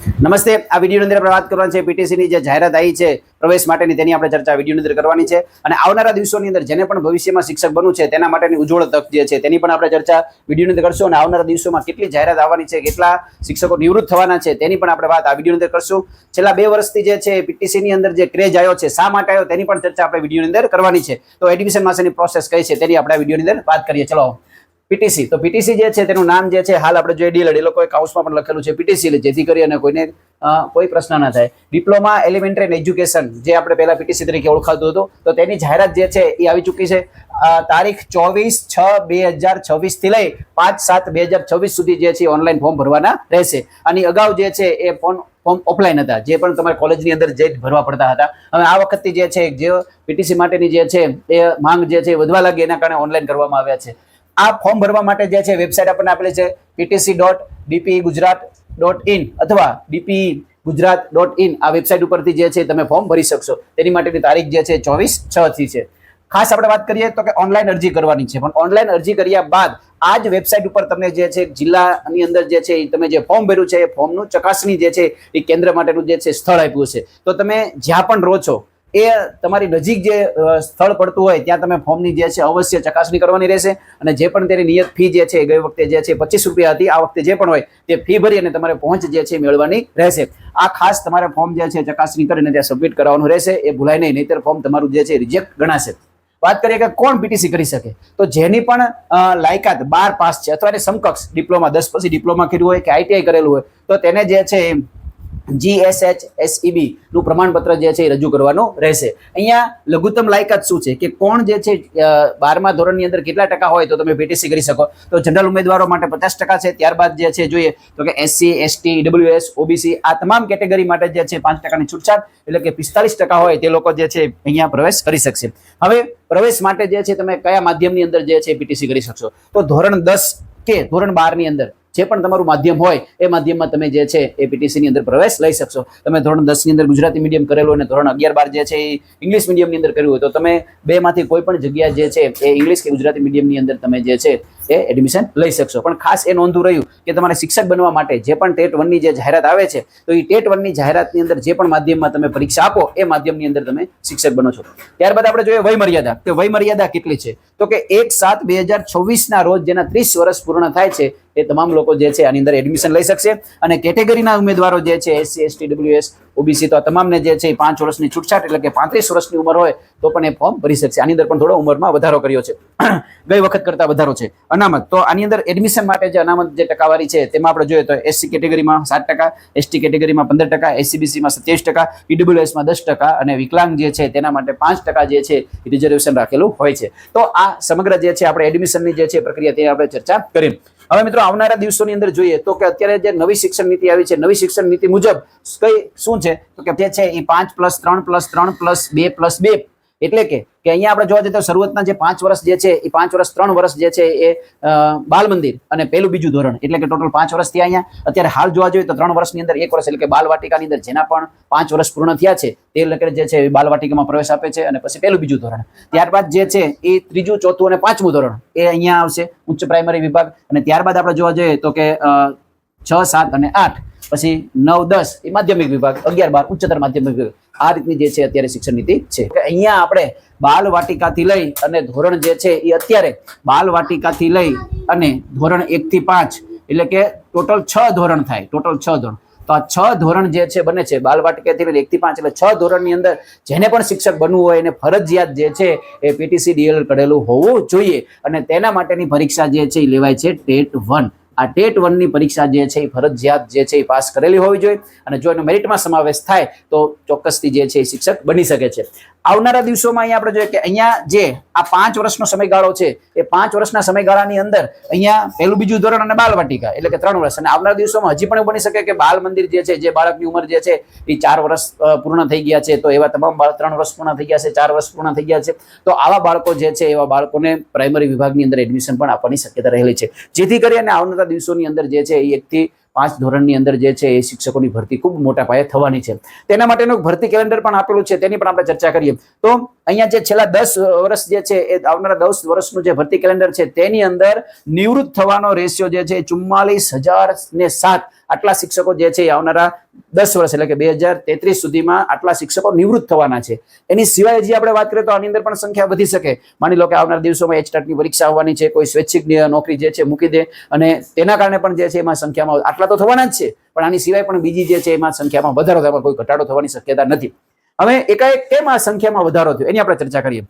નમસ્તે. આ વિડીયોની અંદર આપણે વાત કરવાની છે પીટીસીની જે જાહેરાત આવી છે પ્રવેશ માટેની, તેની આપણે ચર્ચા વિડીયોની અંદર કરવાની છે. અને આવનારા દિવસોની અંદર જેને પણ ભવિષ્યમાં શિક્ષક બનવું છે તેના માટેની ઉજ્જવળ તક જે છે તેની પણ આપણે ચર્ચા વિડીયોની અંદર કરશું. અને આવનારા દિવસોમાં કેટલી જાહેરાત આવવાની છે, કેટલા શિક્ષકો નિવૃત્ત થવાના છે તેની પણ આપણે વાત આ વિડીયોની અંદર કરશું. છેલ્લા 2 વર્ષથી જે છે પીટીસીની અંદર જે ક્રેઝ આવ્યો છે, શા માટે આવ્યો તેની પણ ચર્ચા આપણે વિડીયોની અંદર કરવાની છે. તો એડમિશન માટેની પ્રોસેસ કઈ છે તેની આપણે આ વિડીયોની અંદર વાત કરીએ. ચલો, પીટીસી. તો પીટીસી જે છે તેનું નામ જે છે હાલ આપણે જોઈએ ડીએલએડ, એ લોકોએ કાઉન્સમાં પણ લખેલું છે પીટીસી, જેથી કરી અને કોઈને કોઈ પ્રશ્ન ના થાય. ડિપ્લોમા એલિમેન્ટરી એજ્યુકેશન જે આપણે પહેલા પીટીસી તરીકે ઓળખાતું હતું, તો તેની જાહેરાત જે છે એ આવી ચૂકી છે. તારીખ 24/6/2026 થી લઈ 5/7/2026 સુધી જે છે ઓનલાઈન ફોર્મ ભરવાના રહેશે. આની અગાઉ જે છે એ ફોર્મ ઓફલાઈન હતા, જે પણ તમારે કોલેજની અંદર જે ભરવા પડતા હતા. હવે આ વખતે જે છે જે પીટીસી માટેની જે છે એ માંગ જે છે વધવા લાગી, એના કારણે ઓનલાઈન કરવામાં આવ્યા છે. આ ફોર્મ ભરવા માટે જે છે વેબસાઇટ આપણને આપેલી છે ptc.dpegujarat.in અથવા dpegujarat.in. આ વેબસાઇટ ઉપરથી જે છે તમે ફોર્મ ભરી શકશો. તેની માટેની તારીખ જે છે 24/6 થી છે. ખાસ આપણે વાત કરીએ તો કે ઓનલાઈન અરજી કરવાની છે, પણ ઓનલાઈન અરજી કર્યા બાદ આ જ વેબસાઇટ ઉપર તમને જે છે જિલ્લાની અંદર જે છે તમે જે ફોર્મ ભર્યું છે એ ફોર્મનું ચકાસણી જે છે એ કેન્દ્ર માટેનું જે છે સ્થળ આપ્યું છે. તો તમે જ્યાં પણ રહો છો એ તમારી નજીક જે સ્થળ પડતું હોય ત્યાં તમે ફોર્મની જે છે અવશ્ય ચકાસણી કરવાની રહેશે. અને જે પણ તેની નિયત ફી જે છે ગઈ વખતે જે છે 25 રૂપિયા હતી, આ વખતે જે પણ હોય તે ફી ભરી અને તમારે પહોંચ જે છે મેળવવાની રહેશે. આ ખાસ તમારે ફોર્મ જે છે ચકાસણી કરીને ત્યાં સબમિટ કરવાનું રહેશે, એ ભૂલાય નહીં, નહીંતર ફોર્મ તમારું જે છે રિજેક્ટ ગણાશે. વાત કરીએ કે કોણ પીટીસી કરી શકે, તો જેની પણ લાયકાત 12 પાસ છે અથવા સમકક્ષ ડિપ્લોમા 10 પછી ડિપ્લોમા કર્યું હોય કે આઈટીઆઈ કરેલું હોય, તો તેને જે છે GSHSEB નું પ્રમાણપત્ર જે છે એ રજૂ કરવાનું રહેશે. અહીંયા લઘુત્તમ લાયકાત શું છે કે કોણ જે છે 12મા ધોરણની અંદર કેટલા ટકા હોય તો તમે પીટીસી કરી શકો. તો જનરલ ઉમેદવારો માટે 50% છે. ત્યારબાદ જે છે જોઈએ તો કે SC, ST, EWS, OBC આ તમામ કેટેગરી માટે જે છે 5% છૂટછાટ, એટલે કે 45% હોય તે લોકો જે છે અહીંયા પ્રવેશ કરી શકશે. હવે પ્રવેશ માટે જે છે તમે કયા માધ્યમની અંદર જે છે પીટીસી કરી શકશો, તો ધોરણ 10 કે ધોરણ 12 ની અંદર જે પણ તમારું માધ્યમ હોય એ માધ્યમમાં તમે જે છે એ પીટીસી ની અંદર પ્રવેશ લઈ શકશો. તમે ધોરણ 10 ની અંદર ગુજરાતી મીડિયમ કરેલું અને ધોરણ 11-12 જે છે એ ઇંગ્લિશ મીડિયમની અંદર કર્યું હોય તો તમે બેમાંથી કોઈ પણ જગ્યા જે છે એ ઇંગ્લિશ કે ગુજરાતી મીડિયમની અંદર તમે જે છે એ એડમિશન લઈ શકશો. પણ ખાસ એ નોંધવું રહ્યું કે તમારે શિક્ષક બનવા માટે જે પણ ટેટ 1 ની જે જાહેરાત આવે છે, તો એ ટેટ 1 ની જાહેરાતની અંદર જે પણ માધ્યમમાં તમે પરીક્ષા આપો એ માધ્યમની અંદર તમે શિક્ષક બનો છો. ત્યારબાદ આપણે જોઈએ વય મર્યાદા. તો વય મર્યાદા કેટલી છે, તો કે 1/7/2024 ના રોજ જેના 30 વર્ષ પૂર્ણ થાય છે એ તમામ લોકો જે છે આની અંદર એડમિશન લઈ શકશે. અને કેટેગરીના ઉમેદવારો જે છે SC, ST, EWS, OBC તો તમામને જે છે 5 વર્ષની છૂટછાટ, એટલે કે 35 વર્ષની ઉંમર હોય તો પણ એ ફોર્મ ભરી શકશે. આની અંદર પણ થોડો ઉંમરમાં વધારો કર્યો છે, ગઈ વખત કરતા વધારો છે. અનામત, તો આની અંદર એડમિશન માટે જે અનામત જે ટકાવારી છે તેમાં આપણે જોઈએ તો SC કેટેગરીમાં 7%, ST કેટેગરીમાં 15%, SCBC માં 27%, EWS માં 10% અને વિકલાંગ જે છે તેના માટે 5% જે છે રિઝર્વેશન રાખેલું હોય છે. તો આ સમગ્ર જે છે આપણે એડમિશનની જે છે પ્રક્રિયા તેની આપણે ચર્ચા કરી. હવે મિત્રો આવનારા દિવસોની અંદર જોઈએ તો કે અત્યારે જે નવી શિક્ષણ નીતિ આવી છે, નવી શિક્ષણ નીતિ મુજબ કઈ શું છે તો કે જે છે એ 5+3+3+2+2, એટલે કે અહીંયા આપણે જોવા જઈએ તો શરૂઆતના જે 5 વર્ષ જે છે એ 5 વર્ષ 3 વર્ષ જે છે એ બાલ મંદિર અને પહેલું બીજું ધોરણ, એટલે કે ટોટલ 5 વર્ષ થયા. અહીંયા અત્યારે હાલ જોવા જોઈએ તો 3 વર્ષની અંદર 1 વર્ષ, એટલે કે બાલ વાટિકાની અંદર જેના પણ 5 વર્ષ પૂર્ણ થયા છે તે લોકો જે છે બાલ વાટિકામાં પ્રવેશ આપે છે અને પછી પહેલું બીજું ધોરણ. ત્યારબાદ જે છે એ 3, 4 અને 5મું ધોરણ એ અહીંયા આવશે, ઉચ્ચ પ્રાઇમરી વિભાગ. અને ત્યારબાદ આપણે જોવા જઈએ તો કે 6, 7 અને 8, પછી 9, 10 એ માધ્યમિક વિભાગ, 11, 12 ઉચ્ચતર માધ્યમિક વિભાગ. આ રીતની જે છે અત્યારે શિક્ષણ નીતિ છે. અહીંયા આપણે બાલ વાટિકાથી લઈ અને ધોરણ જે છે એ અત્યારે બાલ વાટિકાથી લઈ અને ધોરણ 1 થી 5, એટલે કે ટોટલ 6 ધોરણ થાય, ટોટલ 6 ધોરણ. તો આ 6 ધોરણ જે છે બને છે બાલ વાટિકાથી લઈ 1 થી 5, એટલે 6 ધોરણની અંદર જેને પણ શિક્ષક બનવું હોય એને ફરજિયાત જે છે એ પીટીસી ડીએલએડ કરેલું હોવું જોઈએ. અને તેના માટેની પરીક્ષા જે છે એ લેવાય છે ટેટ 1. આ ટેટ 1 ની પરીક્ષા જે છે એ ફરજિયાત જે છે એ પાસ કરેલી હોવી જોઈએ. અને જો એનો મેરિટમાં સમાવેશ થાય તો ચોક્કસથી જે છે એ શિક્ષક બની શકે છે. આવનારા દિવસોમાં અહીંયા આપણે જોઈએ કે અહીંયા જે આ 5 વર્ષનો સમયગાળો છે એ 5 વર્ષના સમયગાળાની અંદર અહીંયા પહેલું બીજું ધોરણ અને બાલ વાટિકા, એટલે કે 3 વર્ષ. અને આવનારા દિવસોમાં હજી પણ એવું બની શકે કે બાલ મંદિર જે છે, જે બાળકની ઉંમર જે છે એ 4 વર્ષ પૂર્ણ થઈ ગયા છે, તો એવા તમામ બાળક 3 વર્ષ પૂર્ણ થઈ ગયા છે, 4 વર્ષ પૂર્ણ થઈ ગયા છે, તો આવા બાળકો જે છે એવા બાળકોને પ્રાઇમરી વિભાગની અંદર એડમિશન પણ આપવાની શક્યતા રહેલી છે. જેથી કરીને આવનારા દિવસોની અંદર જે છે એ 1 થી 5 ધોરણની અંદર જે છે એ શિક્ષકોની ભરતી ખૂબ મોટા પાયે થવાની છે. તેના માટેનું ભરતી કેલેન્ડર પણ આપેલું છે, તેની પણ આપણે ચર્ચા કરીએ. તો અહીંયા જે છેલ્લા 10 વર્ષ જે છે એ આવનારા 10 વર્ષનું જે ભરતી કેલેન્ડર છે તેની અંદર નિવૃત્ત થવાનો રેશિયો જે છે 44,007 આટલા શિક્ષકો જે છે એ આવનારા 10 વર્ષ એટલે કે 2033 સુધીમાં આટલા શિક્ષકો નિવૃત્ત થવાના છે. એની સિવાય જે આપણે વાત કરીએ તો આની અંદર પણ સંખ્યા વધી શકે. માની લો કે આવનારા દિવસોમાં HTATની પરીક્ષા આવવાની છે, કોઈ સ્વૈચ્છિક નોકરી જે છે મૂકી દે અને તેના કારણે પણ જે છે એમાં સંખ્યામાં આટલા તો થવાના જ છે, પણ આની સિવાય પણ બીજી જે છે એમાં સંખ્યામાં વધારો થવા, કોઈ ઘટાડો થવાની શક્યતા નથી. હવે એકાએક કેમ આ સંખ્યામાં વધારો થયો એની આપણે ચર્ચા કરીએ.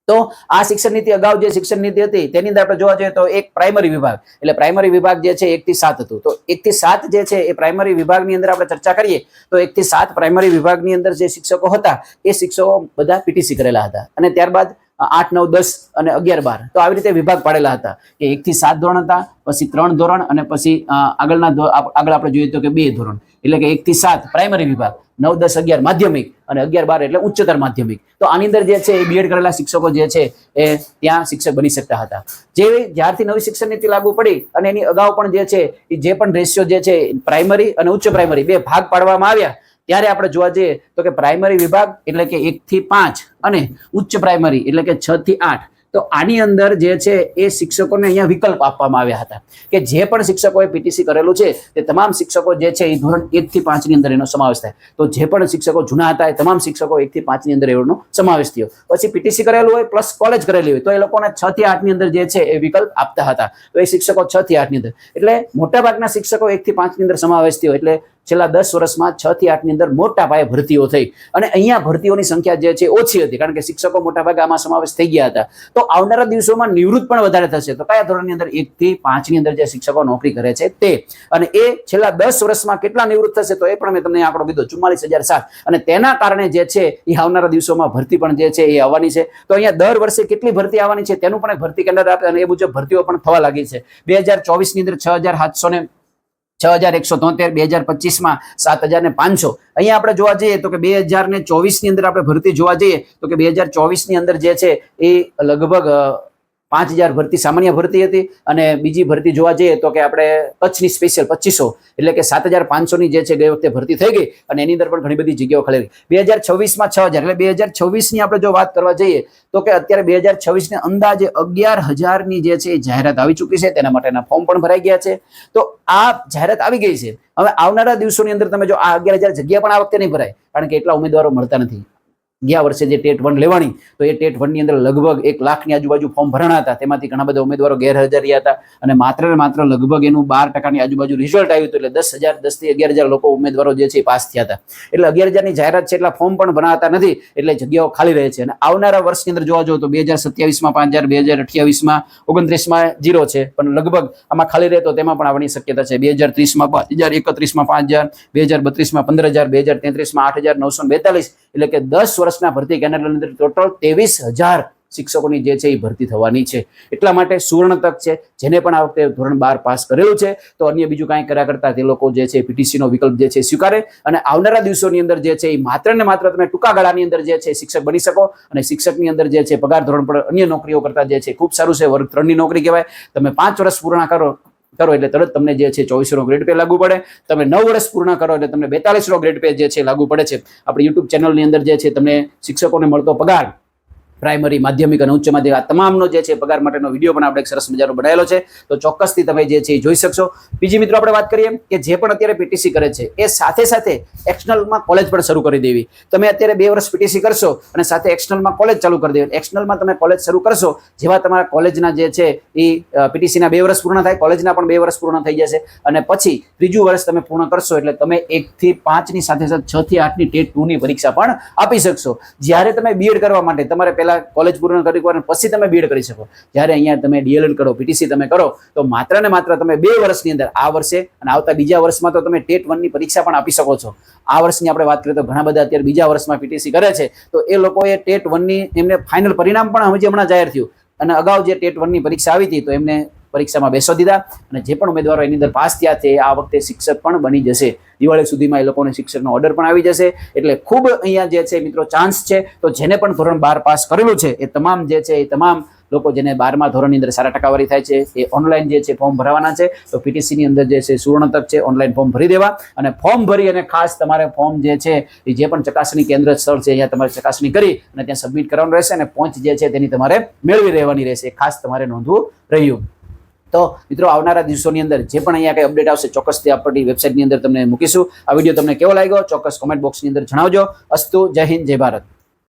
તો આ શિક્ષણ નીતિ અગાઉ જે શિક્ષણ નીતિ હતી તેની અંદર આપણે જોવા જઈએ તો એક પ્રાઇમરી વિભાગ એટલે પ્રાઇમરી વિભાગ જે છે 1 થી 7 હતું. તો 1 થી 7 જે છે એ પ્રાઇમરી વિભાગની અંદર આપણે ચર્ચા કરીએ તો 1 થી 7 પ્રાઇમરી વિભાગની અંદર જે શિક્ષકો હતા એ શિક્ષકો બધા પીટીસી કરેલા હતા અને ત્યારબાદ 8, 9, 10 અને 11, 12 તો આવી રીતે વિભાગ પાડેલા હતા કે 1 થી 7 ધોરણ હતા, પછી 3 ધોરણ અને પછી આગળ આપણે જોઈએ તો કે 2 ધોરણ એટલે કે 1 થી 7 પ્રાઇમરી વિભાગ, 9, 10, 11 માધ્યમિક અને 11, 12 એટલે ઉચ્ચતર માધ્યમિક. તો આની અંદર જે છે એ બીએડ કરેલા શિક્ષકો જે છે એ ત્યાં શિક્ષક બની શકતા હતા. જ્યારથી નવી શિક્ષણ નીતિ લાગુ પડી અને એની અગાઉ પણ જે છે એ જે પણ રેશિયો જે છે પ્રાઇમરી અને ઉચ્ચ પ્રાઇમરી બે ભાગ પાડવામાં આવ્યા ત્યારે આપણે જોવા જઈએ તો કે પ્રાઇમરી વિભાગ એટલે કે 1 થી 5 અને ઉચ્ચ પ્રાઇમરી એટલે કે 6 થી 8 તો આની અંદર જે છે એ શિક્ષકોને અહીંયા વિકલ્પ આપવામાં આવ્યા હતા કે જે પણ શિક્ષકોએ પીટીસી કરેલું છે તે તમામ શિક્ષકો જે છે એ ધોરણ 1 થી 5 ની અંદર એનો સમાવેશ થાય. તો જે પણ શિક્ષકો જૂના હતા એ તમામ શિક્ષકો 1 થી 5 ની અંદર એનો સમાવેશ થયો. પછી પીટીસી કરેલું હોય પ્લસ કોલેજ કરેલી હોય તો એ લોકોને 6 થી 8 ની અંદર જે છે એ વિકલ્પ આપતા હતા. તો એ શિક્ષકો 6 થી 8 ની અંદર એટલે મોટાભાગના શિક્ષકો 1 થી 5 ની અંદર સમાવેશ થયો. એટલે છેલ્લા 10 વર્ષમાં 6 થી 8 ની અંદર મોટા પાયે ભરતીઓ થઈ અને અહીંયા ભરતીઓની સંખ્યા જે છે ઓછી હતી કારણ કે શિક્ષકો મોટાભાગે આમાં સમાવેશ થઈ ગયા હતા. તો આવનારા દિવસોમાં નિવૃત્ત પણ વધારે થશે. તો કયા ધોરણની અંદર 1 થી 5 ની અંદર જે શિક્ષકો નોકરી કરે છે તે અને એ છેલ્લા 10 વર્ષમાં કેટલા નિવૃત્ત થશે તો એ પણ મેં તમને આંકડો કીધો 44,007 અને તેના કારણે જે છે એ આવનારા દિવસોમાં ભરતી પણ જે છે એ આવવાની છે. તો અહીંયા દર વર્ષે કેટલી ભરતી આવવાની છે તેનું પણ એક ભરતી કેન્દ્ર આપે અને એ મુજબ ભરતીઓ પણ થવા લાગી છે. 2024 ની અંદર 6,173, 2025માં 7,500. અહીંયા આપણે જોવા જઈએ તો કે 2024 ની અંદર આપણે ભરતી જોવા જઈએ તો કે 2024 ની અંદર જે છે એ લગભગ 5,000 ભરતી સામાન્ય ભરતી હતી અને બીજી ભરતી જોવા જઈએ તો કે આપણે કચ્છની સ્પેશિયલ 2500 એટલે કે 7,500 ની જે છે ગઈ વખતે ભરતી થઈ ગઈ અને એની અંદર પણ ઘણી બધી જગ્યાઓ ખાલી રહી. 2026માં 6,000 એટલે 2026 ની આપણે જો વાત કરવા જઈએ તો કે અત્યારે 2026 ને અંદાજે 11,000 ની જે છે એ જાહેરાત આવી ચૂકી છે. તેના માટેના ફોર્મ પણ ભરાઈ ગયા છે. તો આ જાહેરાત આવી ગઈ છે. હવે આવનારા દિવસોની અંદર તમે જો આ 11,000 જગ્યા પણ આ વખતે નહીં ભરાય કારણ કે એટલા ઉમેદવારો મળતા નથી. ગયા વર્ષે જે ટેટ 1 લેવાની તો એ ટેટ 1 ની અંદર લગભગ 1 લાખની આજુબાજુ ફોર્મ ભરાણા હતા. તેમાંથી ઘણા બધા ઉમેદવારો ગેરહાજર રહ્યા હતા અને માત્ર ને માત્ર લગભગ એનું 12% આજુબાજુ રિઝલ્ટ આવ્યું હતું. એટલે 10,000, 10 થી 11,000 લોકો ઉમેદવારો જે છે પાસ થયા હતા. એટલે 11,000 ની જાહેરાત છે એટલા ફોર્મ પણ ભરાતા નથી એટલે જગ્યાઓ ખાલી રહે છે. અને આવનારા વર્ષની અંદર જોવા જાવ તો 2027માં 5,000, 2028માં 29માં 0 છે પણ લગભગ આમાં ખાલી રહે તો તેમાં પણ આવવાની શક્યતા છે. 2030માં 5,000, 31માં 5,000, 2032માં 15,000, 2033માં 8,942 એટલે કે 10 વર્ષના ભરતી કેન્દ્રની અંદર ટોટલ 23,000 શિક્ષકોની જે છે એ ભરતી થવાની છે. એટલા માટે સુવર્ણ તક છે. જેને પણ આ વખતે ધોરણ 12 પાસ કરેલું છે તો અન્ય બીજું કાંઈ કર્યા કરતા તે લોકો જે છે પીટીસી નો વિકલ્પ જે છે સ્વીકારે અને આવનારા દિવસોની અંદર જે છે એ માત્ર ને માત્ર તમે ટૂંકા ગાળાની અંદર જે છે શિક્ષક બની શકો અને શિક્ષકની અંદર જે છે પગાર ધોરણ પણ અન્ય નોકરીઓ કરતા જે છે ખૂબ સારું છે. વર્ગ 3 ની નોકરી કહેવાય. તમે 5 વર્ષ પૂર્ણ કરો એટલે તરત તમને જે છે 2400 નો ગ્રેડ પે લાગુ પડે. તમે 9 વર્ષ પૂર્ણ કરો એટલે તમને 4200 નો ગ્રેડ પે જે છે લાગુ પડે છે. આપણી યુટ્યુબ ચેનલની અંદર જે છે તમને શિક્ષકોને મળતો પગાર પ્રાઇમરી, માધ્યમિક અને ઉચ્ચ માધ્યમિક આ તમામનો જે છે પગાર માટેનો વિડીયો પણ આપણે એક સરસ મજાનો બનાવેલો છે. તો ચોક્કસથી તમે જે છે એ જોઈ શકશો. બીજી મિત્રો આપણે વાત કરીએ કે જે પણ અત્યારે પીટીસી કરે છે એ સાથે સાથે એક્સટર્નલમાં કોલેજ પણ શરૂ કરી દેવી. તમે અત્યારે 2 વર્ષ પીટીસી કરશો અને સાથે એક્સટર્નલમાં કોલેજ ચાલુ કરી દેવી. એક્સટર્નલમાં તમે કોલેજ શરૂ કરશો જેવા તમારા કોલેજના જે છે એ પીટીસીના 2 વર્ષ પૂર્ણ થાય, કોલેજના પણ 2 વર્ષ પૂર્ણ થઈ જશે અને પછી ત્રીજું વર્ષ તમે પૂર્ણ કરશો એટલે તમે 1 થી 5 ની સાથે સાથે 6 થી 8 ની ટેટ 2 ની પરીક્ષા પણ આપી શકશો. જ્યારે તમે બીએડ કરવા માટે તમારે પહેલા કોલેજ પૂર્ણ કરી પછી તમે બીએડ કરી શકો. જ્યારે અહીંયા તમે ડીએલએડ કરો, પીટીસી તમે કરો તો માત્ર ને માત્ર તમે 2 વર્ષની અંદર આ વર્ષે અને આવતા બીજા વર્ષમાં તો તમે ટેટ 1 ની પરીક્ષા પણ આપી શકો છો. આ વર્ષની આપણે વાત કરીએ તો ઘણા બધા અત્યારે બીજા વર્ષમાં પીટીસી કરે છે તો એ લોકોએ ટેટ 1 ની એમને ફાઇનલ પરિણામ પણ હમણાં જાહેર થયું અને અગાઉ જે ટેટ 1 ની પરીક્ષા આવી હતી તો એમને પરીક્ષામાં બેસવા દીધા અને જે પણ ઉમેદવારો એની અંદર પાસ થયા છે આ વખતે શિક્ષક પણ બની જશે. દિવાળી સુધીમાં એ લોકોને શિક્ષકનો ઓર્ડર પણ આવી જશે. એટલે ખૂબ અહીંયા જે છે મિત્રો ચાન્સ છે. તો જેને પણ ધોરણ 12 પાસ કરેલું છે એ તમામ જે છે એ તમામ લોકો જેને 12મા ધોરણની અંદર સારા ટકાવારી થાય છે એ ઓનલાઈન જે છે ફોર્મ ભરવાના છે. તો પીટીસી ની અંદર જે છે સુવર્ણ તક છે ઓનલાઈન ફોર્મ ભરી દેવા અને ફોર્મ ભરી અને ખાસ તમારે ફોર્મ જે છે એ જે પણ ચકાસણી કેન્દ્ર સ્થળ છે અહીંયા તમારે ચકાસણી કરી અને ત્યાં સબમિટ કરવાનું રહેશે અને પહોંચ જે છે તેની તમારે મેળવી રહેવાની રહેશે. ખાસ તમારે નોંધવું રહ્યું. તો મિત્રો આવનારા દિવસોની અંદર જે પણ અહીંયા કંઈ અપડેટ આવશે ચોક્કસથી આપણી વેબસાઇટની અંદર તમને મૂકીશું. આ વિડીયો તમને કેવો લાગ્યો ચોક્કસ કોમેન્ટ બોક્સની અંદર જણાવજો. અસ્તુ, જય હિન્દ, જય ભારત.